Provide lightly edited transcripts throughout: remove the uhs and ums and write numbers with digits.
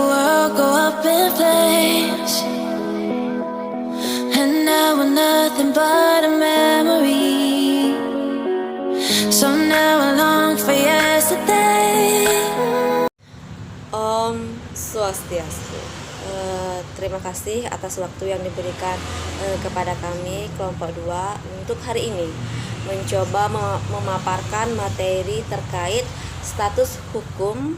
world go up in flames, and now we're nothing but a memory. So now I long for yesterday. Om Swastiastu. Terima kasih atas waktu yang diberikan kepada kami kelompok 2 untuk hari ini mencoba memaparkan materi terkait status hukum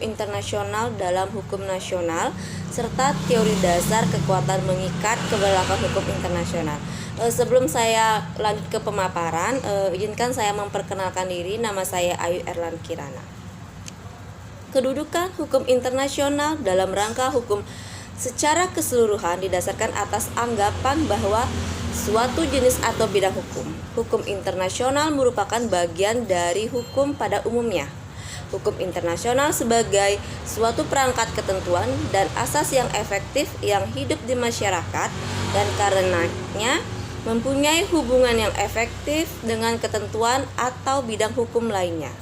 internasional dalam hukum nasional serta teori dasar kekuatan mengikat keberlakuan hukum internasional. Sebelum saya lanjut ke pemaparan, izinkan saya memperkenalkan diri. Nama saya Ayu Erlan Kirana. Kedudukan hukum internasional dalam rangka hukum secara keseluruhan didasarkan atas anggapan bahwa suatu jenis atau bidang hukum internasional merupakan bagian dari hukum pada umumnya. Hukum internasional sebagai suatu perangkat ketentuan dan asas yang efektif yang hidup di masyarakat dan karenanya mempunyai hubungan yang efektif dengan ketentuan atau bidang hukum lainnya.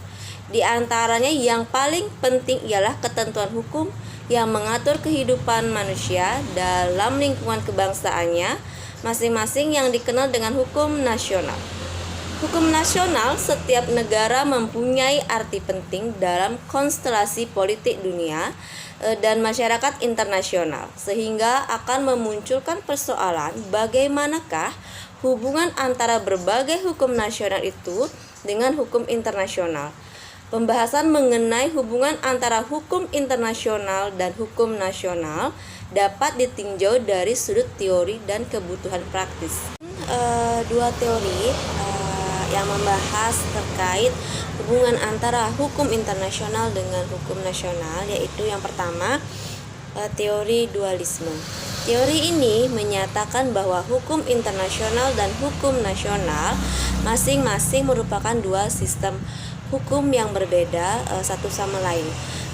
Di antaranya yang paling penting ialah ketentuan hukum yang mengatur kehidupan manusia dalam lingkungan kebangsaannya masing-masing yang dikenal dengan hukum nasional. Hukum nasional setiap negara mempunyai arti penting dalam konstelasi politik dunia dan masyarakat internasional, sehingga akan memunculkan persoalan bagaimanakah hubungan antara berbagai hukum nasional itu dengan hukum internasional. Pembahasan mengenai hubungan antara hukum internasional dan hukum nasional dapat ditinjau dari sudut teori dan kebutuhan praktis. Dua teori yang membahas terkait hubungan antara hukum internasional dengan hukum nasional, yaitu yang pertama, teori dualisme. Teori ini menyatakan bahwa hukum internasional dan hukum nasional masing-masing merupakan dua sistem hukum yang berbeda satu sama lain.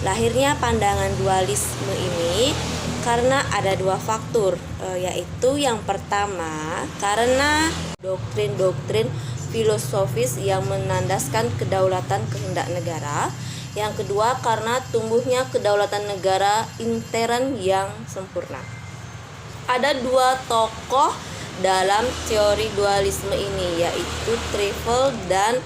Lahirnya pandangan dualisme ini karena ada dua faktor, yaitu yang pertama karena doktrin-doktrin filosofis yang menandaskan kedaulatan kehendak negara. Yang kedua karena tumbuhnya kedaulatan negara intern yang sempurna. Ada dua tokoh dalam teori dualisme ini, yaitu Trifle dan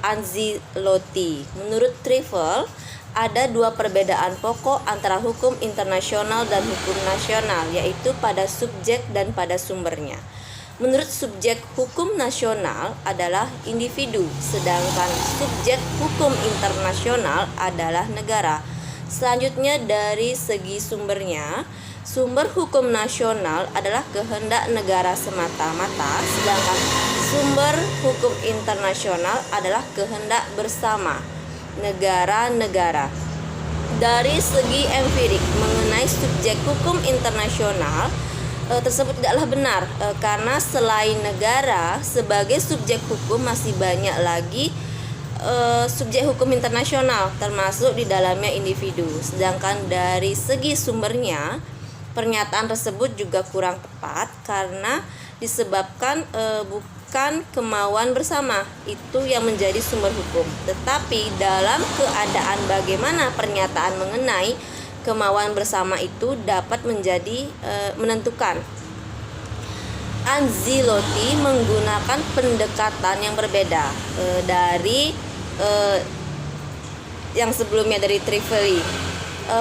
Anzilotti. Menurut Trifle, ada dua perbedaan pokok antara hukum internasional dan hukum nasional, yaitu pada subjek dan pada sumbernya. Menurut subjek hukum nasional adalah individu, sedangkan subjek hukum internasional adalah negara. Selanjutnya dari segi sumbernya, sumber hukum nasional adalah kehendak negara semata-mata, sedangkan sumber hukum internasional adalah kehendak bersama negara-negara. Dari segi empirik mengenai subjek hukum internasional tersebut tidaklah benar, karena selain negara sebagai subjek hukum masih banyak lagi subjek hukum internasional, termasuk di dalamnya individu. Sedangkan dari segi sumbernya, pernyataan tersebut juga kurang tepat karena disebabkan bukan kemauan bersama itu yang menjadi sumber hukum, tetapi dalam keadaan bagaimana pernyataan mengenai kemauan bersama itu dapat menjadi menentukan. Anzilotti menggunakan pendekatan yang berbeda dari yang sebelumnya dari Trifle.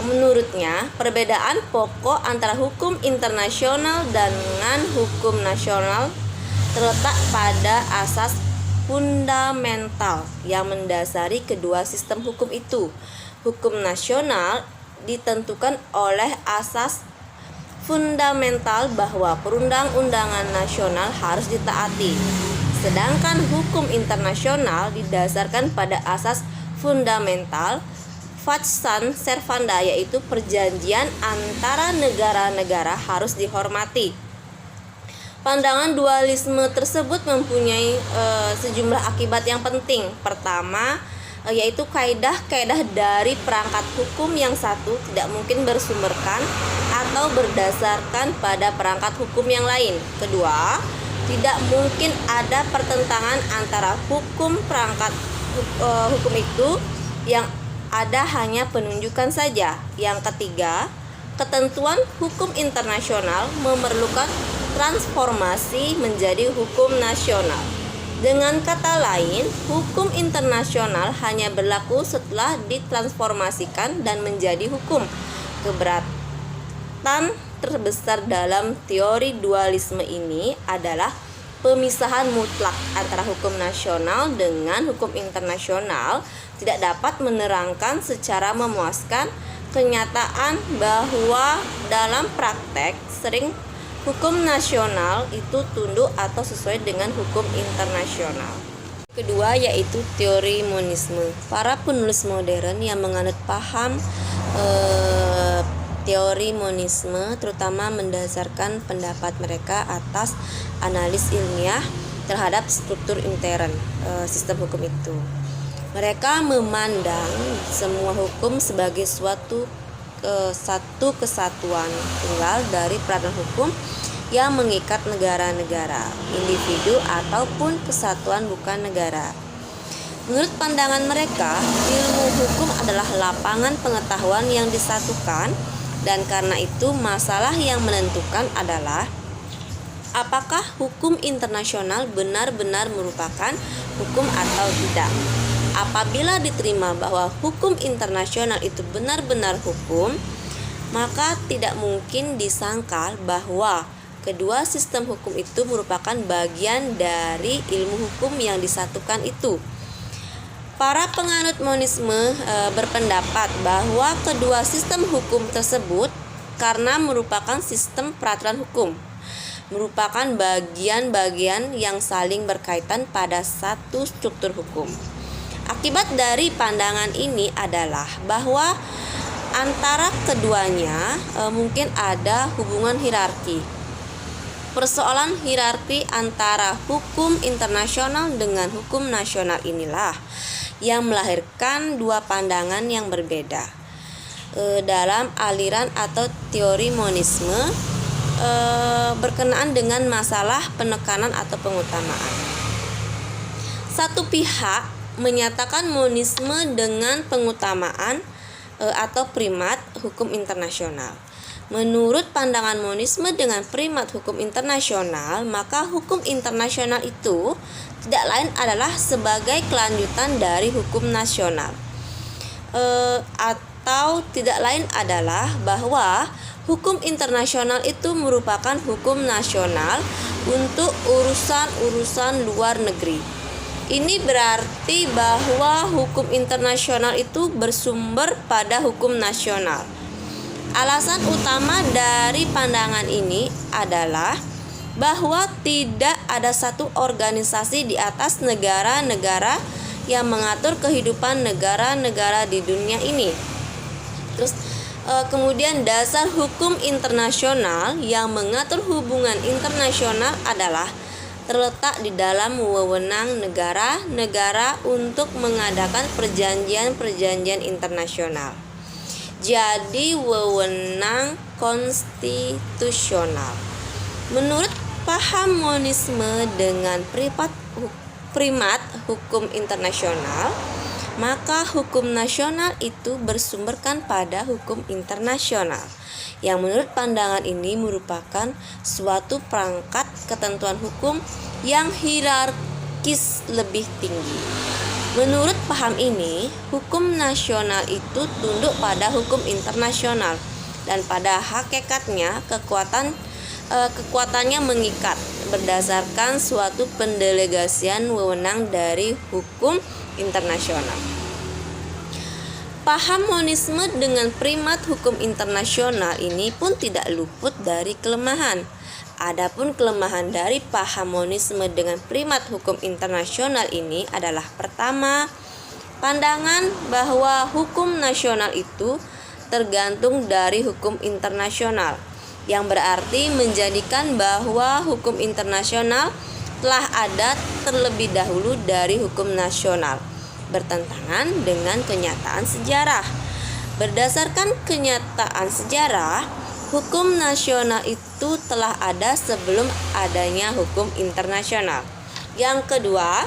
Menurutnya, perbedaan pokok antara hukum internasional dengan hukum nasional terletak pada asas fundamental yang mendasari kedua sistem hukum itu. Hukum nasional ditentukan oleh asas fundamental bahwa perundang-undangan nasional harus ditaati. Sedangkan hukum internasional didasarkan pada asas fundamental Pacta Servanda, yaitu perjanjian antara negara-negara harus dihormati. Pandangan dualisme tersebut mempunyai sejumlah akibat yang penting. Pertama, yaitu kaidah-kaidah dari perangkat hukum yang satu tidak mungkin bersumberkan atau berdasarkan pada perangkat hukum yang lain. Kedua, tidak mungkin ada pertentangan antara hukum perangkat hukum itu yang ada hanya penunjukan saja. Yang ketiga, ketentuan hukum internasional memerlukan transformasi menjadi hukum nasional. Dengan kata lain, hukum internasional hanya berlaku setelah ditransformasikan dan menjadi hukum. Keberatan terbesar dalam teori dualisme ini adalah pemisahan mutlak antara hukum nasional dengan hukum internasional tidak dapat menerangkan secara memuaskan kenyataan bahwa dalam praktek sering hukum nasional itu tunduk atau sesuai dengan hukum internasional. Kedua yaitu teori monisme. Para penulis modern yang menganut paham teori monisme terutama mendasarkan pendapat mereka atas analis ilmiah terhadap struktur intern sistem hukum itu. Mereka memandang semua hukum sebagai satu kesatuan tunggal dari peraturan hukum yang mengikat negara-negara, individu ataupun kesatuan bukan negara. Menurut pandangan mereka, ilmu hukum adalah lapangan pengetahuan yang disatukan, dan karena itu masalah yang menentukan adalah apakah hukum internasional benar-benar merupakan hukum atau tidak. Apabila diterima bahwa hukum internasional itu benar-benar hukum, maka tidak mungkin disangkal bahwa kedua sistem hukum itu merupakan bagian dari ilmu hukum yang disatukan itu. Para penganut monisme berpendapat bahwa kedua sistem hukum tersebut karena merupakan sistem peraturan hukum, merupakan bagian-bagian yang saling berkaitan pada satu struktur hukum. Akibat dari pandangan ini adalah bahwa antara keduanya mungkin ada hubungan hierarki. Persoalan hierarki antara hukum internasional dengan hukum nasional inilah yang melahirkan dua pandangan yang berbeda. Dalam aliran atau teori monisme berkenaan dengan masalah penekanan atau pengutamaan. Satu pihak menyatakan monisme dengan pengutamaan atau primat hukum internasional. Menurut pandangan monisme dengan primat hukum internasional, maka hukum internasional itu tidak lain adalah sebagai kelanjutan dari hukum nasional. Atau tidak lain adalah bahwa hukum internasional itu merupakan hukum nasional untuk urusan-urusan luar negeri. Ini berarti bahwa hukum internasional itu bersumber pada hukum nasional. Alasan utama dari pandangan ini adalah bahwa tidak ada satu organisasi di atas negara-negara yang mengatur kehidupan negara-negara di dunia ini. Kemudian dasar hukum internasional yang mengatur hubungan internasional adalah terletak di dalam wewenang negara-negara untuk mengadakan perjanjian-perjanjian internasional. Jadi wewenang konstitusional. Menurut paham monisme dengan primat hukum internasional, maka hukum nasional itu bersumberkan pada hukum internasional, yang menurut pandangan ini merupakan suatu perangkat ketentuan hukum yang hierarkis lebih tinggi. Menurut paham ini, hukum nasional itu tunduk pada hukum internasional, dan pada hakikatnya kekuatannya mengikat berdasarkan suatu pendelegasian wewenang dari hukum internasional. Paham monisme dengan primat hukum internasional ini pun tidak luput dari kelemahan. Adapun kelemahan dari paham monisme dengan primat hukum internasional ini adalah pertama, pandangan bahwa hukum nasional itu tergantung dari hukum internasional, yang berarti menjadikan bahwa hukum internasional telah ada terlebih dahulu dari hukum nasional, bertentangan dengan kenyataan sejarah. Berdasarkan kenyataan sejarah, hukum nasional itu telah ada sebelum adanya hukum internasional. Yang kedua,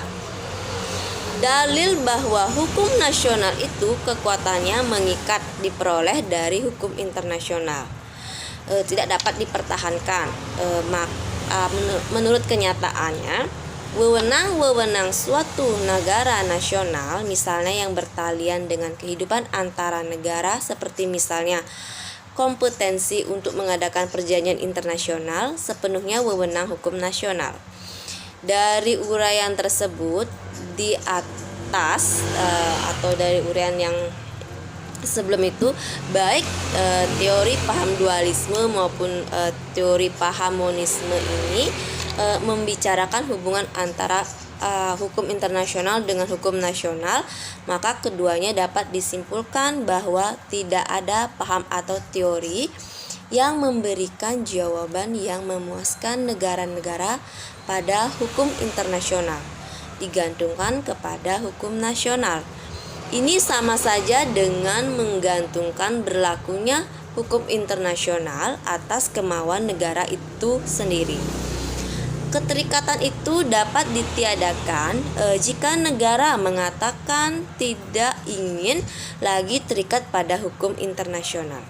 Dalil bahwa hukum nasional itu kekuatannya mengikat diperoleh dari hukum internasional, tidak dapat dipertahankan. Menurut kenyataannya, wewenang-wewenang suatu negara nasional, misalnya yang bertalian dengan kehidupan antara negara, seperti misalnya kompetensi untuk mengadakan perjanjian internasional, sepenuhnya wewenang hukum nasional. Dari uraian tersebut di atas atau dari uraian yang sebelum itu, baik teori paham dualisme maupun teori paham monisme ini membicarakan hubungan antara hukum internasional dengan hukum nasional, maka keduanya dapat disimpulkan bahwa tidak ada paham atau teori yang memberikan jawaban yang memuaskan negara-negara pada hukum internasional, digantungkan kepada hukum nasional. Ini sama saja dengan menggantungkan berlakunya hukum internasional atas kemauan negara itu sendiri. Keterikatan itu dapat ditiadakan jika negara mengatakan tidak ingin lagi terikat pada hukum internasional.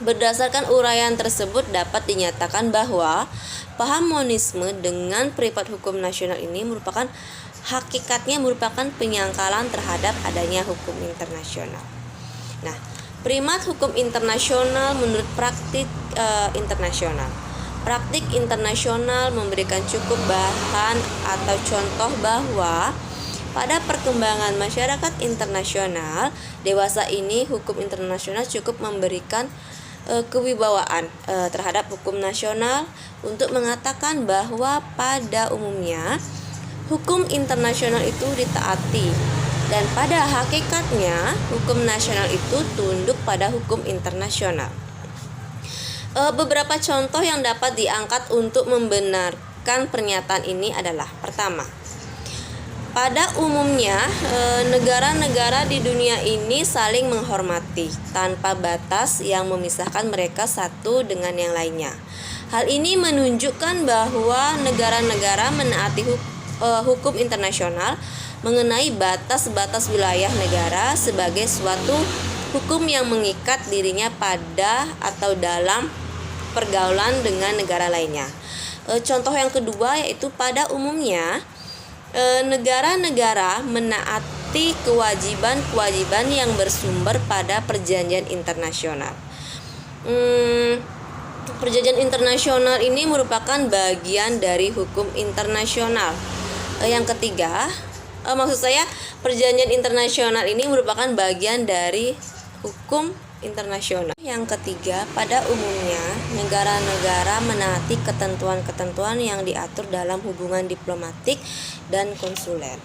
Berdasarkan uraian tersebut dapat dinyatakan bahwa paham monisme dengan privat hukum nasional ini hakikatnya merupakan penyangkalan terhadap adanya hukum internasional. Nah, primat hukum internasional menurut praktik internasional. Praktik internasional memberikan cukup bahan atau contoh bahwa pada perkembangan masyarakat internasional dewasa ini, hukum internasional cukup memberikan kewibawaan terhadap hukum nasional untuk mengatakan bahwa pada umumnya hukum internasional itu ditaati, dan pada hakikatnya hukum nasional itu tunduk pada hukum internasional. Beberapa contoh yang dapat diangkat untuk membenarkan pernyataan ini adalah: pertama, pada umumnya negara-negara di dunia ini saling menghormati tanpa batas yang memisahkan mereka satu dengan yang lainnya. Hal ini menunjukkan bahwa negara-negara menaati hukum internasional mengenai batas-batas wilayah negara sebagai suatu hukum yang mengikat dirinya pada atau dalam pergaulan dengan negara lainnya. Contoh yang kedua yaitu pada umumnya negara-negara menaati kewajiban-kewajiban yang bersumber pada perjanjian internasional. Perjanjian internasional ini merupakan bagian dari hukum internasional. Yang ketiga, perjanjian internasional ini merupakan bagian dari hukum internasional. Yang ketiga, pada umumnya negara-negara menaati ketentuan-ketentuan yang diatur dalam hubungan diplomatik dan konsuler.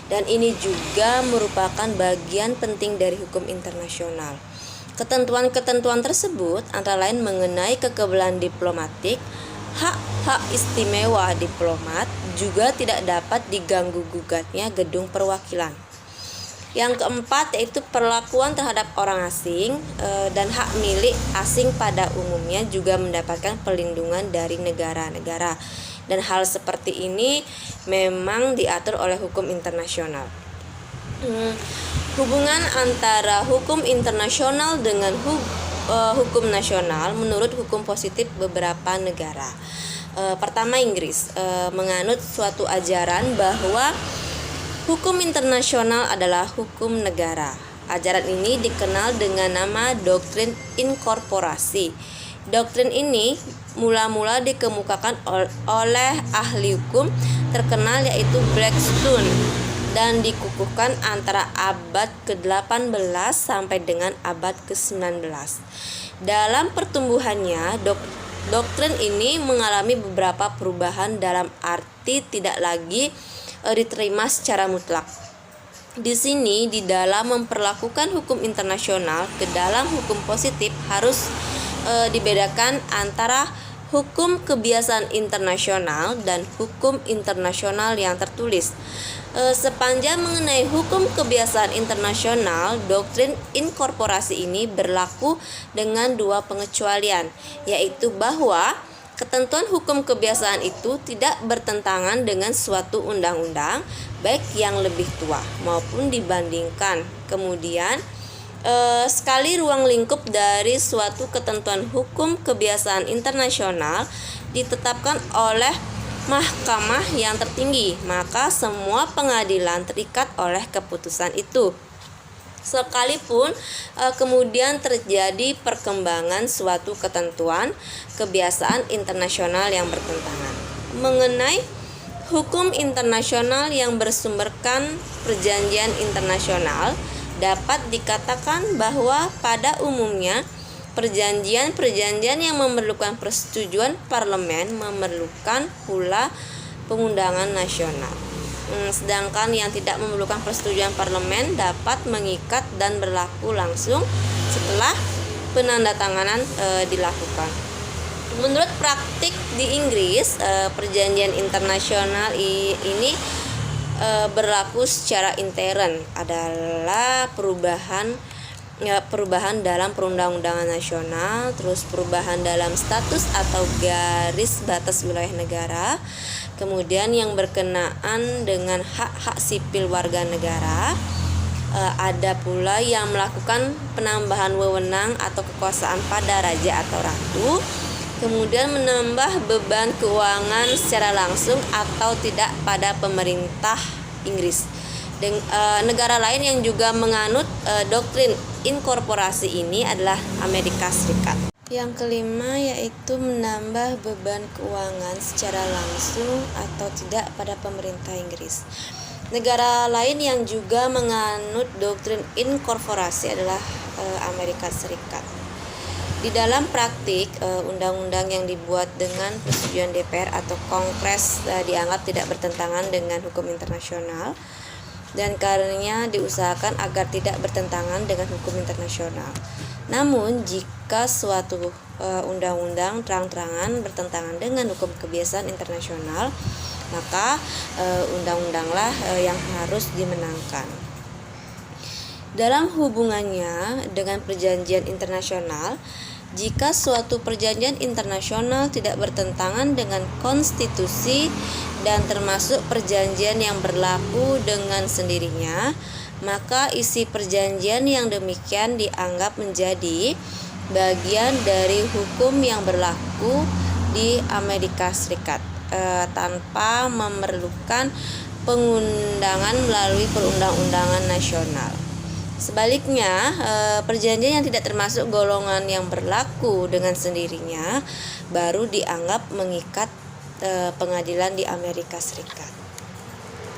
Dan ini juga merupakan bagian penting dari hukum internasional. Ketentuan-ketentuan tersebut antara lain mengenai kekebalan diplomatik, hak-hak istimewa diplomat, juga tidak dapat diganggu-gugatnya gedung perwakilan. Yang keempat yaitu perlakuan terhadap orang asing dan hak milik asing pada umumnya juga mendapatkan perlindungan dari negara-negara. Dan hal seperti ini memang diatur oleh hukum internasional. Hubungan antara hukum internasional dengan hukum nasional menurut hukum positif beberapa negara. Pertama, Inggris menganut suatu ajaran bahwa hukum internasional adalah hukum negara. Ajaran ini dikenal dengan nama doktrin inkorporasi. Doktrin ini mula-mula dikemukakan oleh ahli hukum terkenal yaitu Blackstone dan dikukuhkan antara abad ke-18 sampai dengan abad ke-19. Dalam pertumbuhannya, doktrin ini mengalami beberapa perubahan dalam arti tidak lagi diterima secara mutlak. Di sini, di dalam memperlakukan hukum internasional ke dalam hukum positif harus dibedakan antara hukum kebiasaan internasional dan hukum internasional yang tertulis. Sepanjang mengenai hukum kebiasaan internasional, doktrin inkorporasi ini berlaku dengan dua pengecualian, yaitu bahwa ketentuan hukum kebiasaan itu tidak bertentangan dengan suatu undang-undang, baik yang lebih tua maupun dibandingkan. Kemudian sekali ruang lingkup dari suatu ketentuan hukum kebiasaan internasional ditetapkan oleh mahkamah yang tertinggi, maka semua pengadilan terikat oleh keputusan itu. Sekalipun kemudian terjadi perkembangan suatu ketentuan kebiasaan internasional yang bertentangan. Mengenai hukum internasional yang bersumberkan perjanjian internasional, dapat dikatakan bahwa pada umumnya perjanjian-perjanjian yang memerlukan persetujuan parlemen memerlukan pula pengundangan nasional. Sedangkan yang tidak memerlukan persetujuan parlemen dapat mengikat dan berlaku langsung setelah penandatanganan dilakukan. Menurut praktik di Inggris, perjanjian internasional ini berlaku secara intern adalah perubahan dalam perundang-undangan nasional, terus perubahan dalam status atau garis batas wilayah negara, kemudian yang berkenaan dengan hak-hak sipil warga negara, ada pula yang melakukan penambahan wewenang atau kekuasaan pada raja atau ratu, kemudian menambah beban keuangan secara langsung atau tidak pada pemerintah Inggris. Negara lain yang juga menganut doktrin inkorporasi ini adalah Amerika Serikat. Yang kelima yaitu menambah beban keuangan secara langsung atau tidak pada pemerintah Inggris. Negara lain yang juga menganut doktrin inkorporasi adalah Amerika Serikat. Di dalam praktik, undang-undang yang dibuat dengan persetujuan DPR atau Kongres dianggap tidak bertentangan dengan hukum internasional, dan karenanya diusahakan agar tidak bertentangan dengan hukum internasional. Namun, jika suatu undang-undang terang-terangan bertentangan dengan hukum kebiasaan internasional, maka undang-undanglah yang harus dimenangkan. Dalam hubungannya dengan perjanjian internasional, jika suatu perjanjian internasional tidak bertentangan dengan konstitusi dan termasuk perjanjian yang berlaku dengan sendirinya, maka isi perjanjian yang demikian dianggap menjadi bagian dari hukum yang berlaku di Amerika Serikat tanpa memerlukan pengundangan melalui perundang-undangan nasional. Sebaliknya, perjanjian yang tidak termasuk golongan yang berlaku dengan sendirinya baru dianggap mengikat pengadilan di Amerika Serikat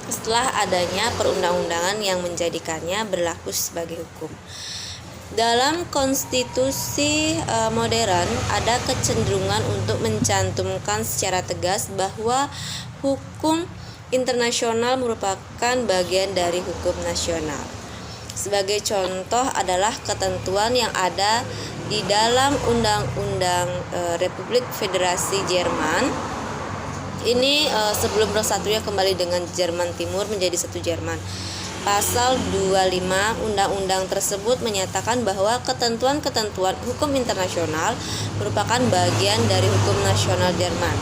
setelah adanya perundang-undangan yang menjadikannya berlaku sebagai hukum. Dalam konstitusi modern ada kecenderungan untuk mencantumkan secara tegas bahwa hukum internasional merupakan bagian dari hukum nasional. Sebagai contoh adalah ketentuan yang ada di dalam Undang-Undang Republik Federasi Jerman. Ini sebelum bersatunya kembali dengan Jerman Timur menjadi satu Jerman. Pasal 25 undang-undang tersebut menyatakan bahwa ketentuan-ketentuan hukum internasional merupakan bagian dari hukum nasional Jerman.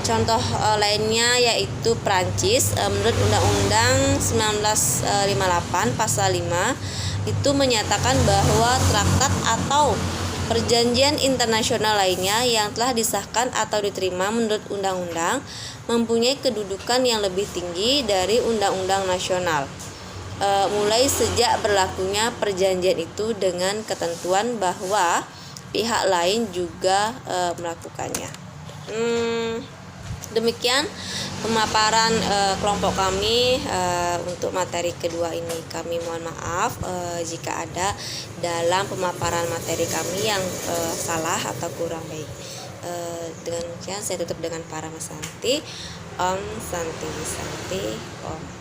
Contoh lainnya yaitu Prancis. Menurut Undang-Undang 1958 pasal 5 itu menyatakan bahwa traktat atau perjanjian internasional lainnya yang telah disahkan atau diterima menurut undang-undang mempunyai kedudukan yang lebih tinggi dari undang-undang nasional. Mulai sejak berlakunya perjanjian itu dengan ketentuan bahwa pihak lain juga melakukannya. Demikian pemaparan kelompok kami untuk materi kedua ini. Kami mohon maaf jika ada dalam pemaparan materi kami yang salah atau kurang baik. Dengan demikian saya tutup dengan para Santi. Om Santi Santi Om.